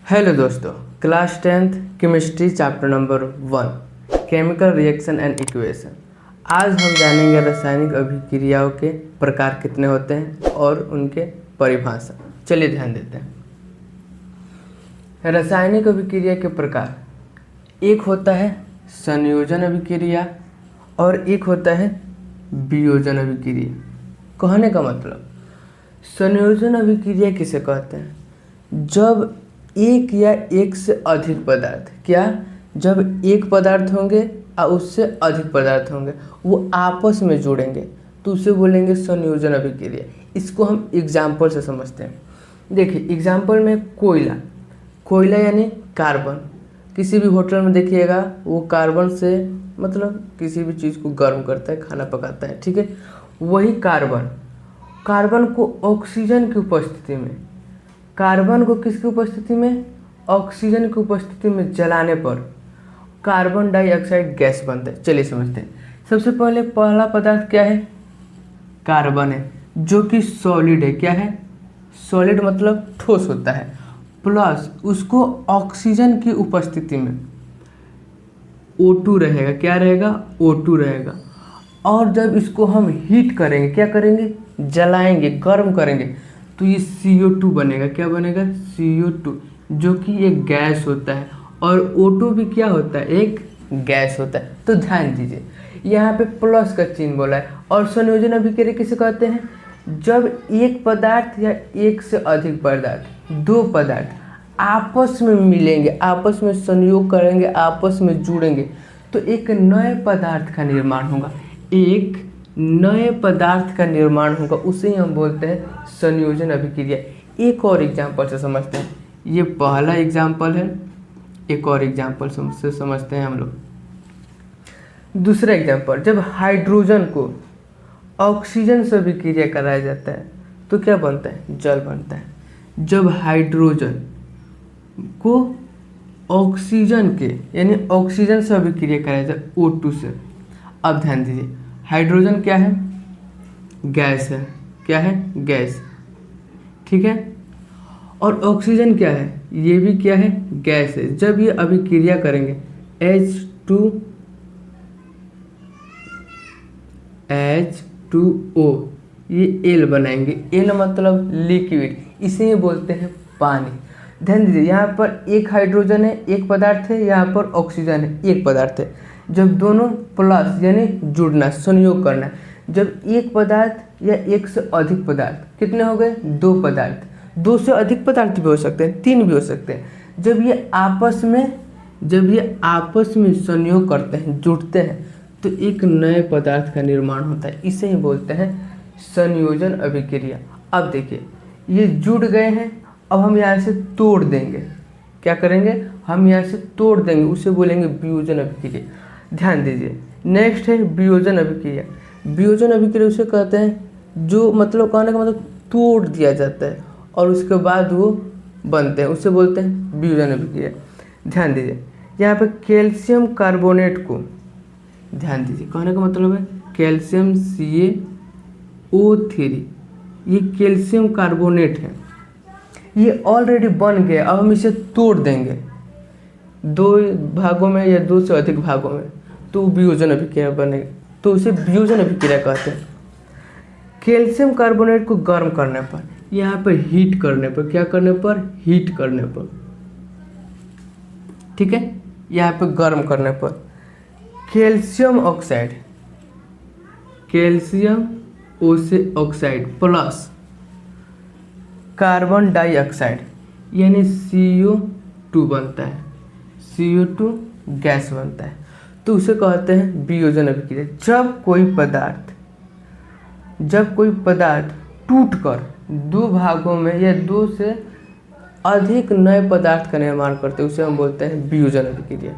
Hello दोस्तों, class 10th chemistry chapter number 1 chemical reaction and equation. आज हम जानेंगे रासायनिक अभिक्रियाओं के प्रकार कितने होते हैं और उनके परिभाषा। चलिए ध्यान देते हैं। रासायनिक अभिक्रिया के प्रकार, एक होता है संयोजन अभिक्रिया और एक होता है वियोजन अभिक्रिया। कहने का मतलब, संयोजन अभिक्रिया किसे कहते हैं? जब एक या एक से अधिक पदार्थ, जब एक पदार्थ होंगे और उससे अधिक पदार्थ होंगे, वो आपस में जुड़ेंगे तो उसे बोलेंगे संयोजन अभिक्रिया। इसको हम एग्जाम्पल से समझते हैं। देखिए एग्जाम्पल में कोयला यानी कार्बन। किसी भी होटल में देखिएगा वो कार्बन से मतलब किसी भी चीज़ को गर्म करता है, खाना पकाता है, ठीक है। वही कार्बन को ऑक्सीजन की उपस्थिति में, कार्बन को किसकी उपस्थिति में? ऑक्सीजन की उपस्थिति में जलाने पर कार्बन डाइऑक्साइड गैस बनता है। चलिए समझते हैं। सबसे पहला पदार्थ क्या है? कार्बन है, जो कि सॉलिड है। क्या है? सॉलिड मतलब ठोस होता है। प्लस उसको ऑक्सीजन की उपस्थिति में O2 रहेगा। क्या रहेगा? O2 रहेगा। और जब इसको हम हीट करेंगे, क्या करेंगे? जलाएंगे, गर्म करेंगे, तो ये CO2 बनेगा। क्या बनेगा? CO2, जो कि एक गैस होता है। और O2 भी क्या होता है? एक गैस होता है। तो ध्यान दीजिए, यहाँ पे प्लस का चिन्ह बोला है। और संयोजन अभिक्रिया किसे कहते हैं? जब एक पदार्थ या एक से अधिक पदार्थ, दो पदार्थ आपस में मिलेंगे, आपस में संयोग करेंगे, आपस में जुड़ेंगे तो एक नए पदार्थ का निर्माण होगा। एक नए पदार्थ का निर्माण होगा, उसे ही हम बोलते हैं संयोजन अभिक्रिया। एक और एग्जाम्पल से समझते हैं। ये पहला एग्जाम्पल है, एक और एग्जाम्पल से समझते हैं हम लोग। दूसरा एग्जाम्पल, जब हाइड्रोजन को ऑक्सीजन से अभिक्रिया कराया जाता है तो क्या बनता है? जल बनता है। जब हाइड्रोजन को ऑक्सीजन के यानी ऑक्सीजन से अभिक्रिया कराया जाए O2 से। अब ध्यान दीजिए, हाइड्रोजन क्या है? गैस है। क्या है? गैस, ठीक है। और ऑक्सीजन क्या है? ये भी क्या है? गैस है। जब ये अभिक्रिया करेंगे H2O, ये L बनाएंगे। L मतलब लिक्विड, इसे ही बोलते हैं पानी। ध्यान दीजिए, यहाँ पर एक हाइड्रोजन है, एक पदार्थ है, यहाँ पर ऑक्सीजन है, एक पदार्थ है। जब दोनों प्लस यानी जुड़ना, संयोग करना, जब एक पदार्थ या एक से अधिक पदार्थ, कितने हो गए? दो पदार्थ, दो से अधिक पदार्थ भी हो सकते हैं, तीन भी हो सकते हैं। जब ये आपस में संयोग करते हैं, जुड़ते हैं, तो एक नए पदार्थ का निर्माण होता है। इसे ही बोलते हैं संयोजन अभिक्रिया। अब देखिए, ये जुड़ गए हैं, अब हम यहाँ से तोड़ देंगे। क्या करेंगे? हम यहाँ से तोड़ देंगे, उसे बोलेंगे वियोजन अभिक्रिया। ध्यान दीजिए, नेक्स्ट है वियोजन अभिक्रिया। वियोजन अभिक्रिया उसे कहते हैं जो मतलब कहने का मतलब तोड़ दिया जाता है और उसके बाद वो बनते हैं, उसे बोलते हैं वियोजन अभिक्रिया। ध्यान दीजिए, यहाँ पे कैल्शियम कार्बोनेट को, ध्यान दीजिए, कहने का मतलब है कैल्शियम CaO3, ये कैल्शियम कार्बोनेट है, ये ऑलरेडी बन गया। अब हम इसे तोड़ देंगे दो भागों में या दो से अधिक भागों में, तो वियोजन अभिक्रिया बनेगा। तो उसे वियोजन अभिक्रिया कहते हैं। कैल्शियम कार्बोनेट को गर्म करने पर, यहाँ पर हीट करने पर, क्या करने पर? हीट करने पर, ठीक है। यहाँ पर गर्म करने पर calcium oxide plus carbon dioxide यानी CO2 बनता है। CO2 गैस बनता है, तो उसे कहते हैं वियोजन अभिक्रिया। जब कोई पदार्थ टूटकर दो भागों में या दो से अधिक नए पदार्थ का निर्माण करते हैं, उसे हम बोलते हैं वियोजन अभिक्रिया।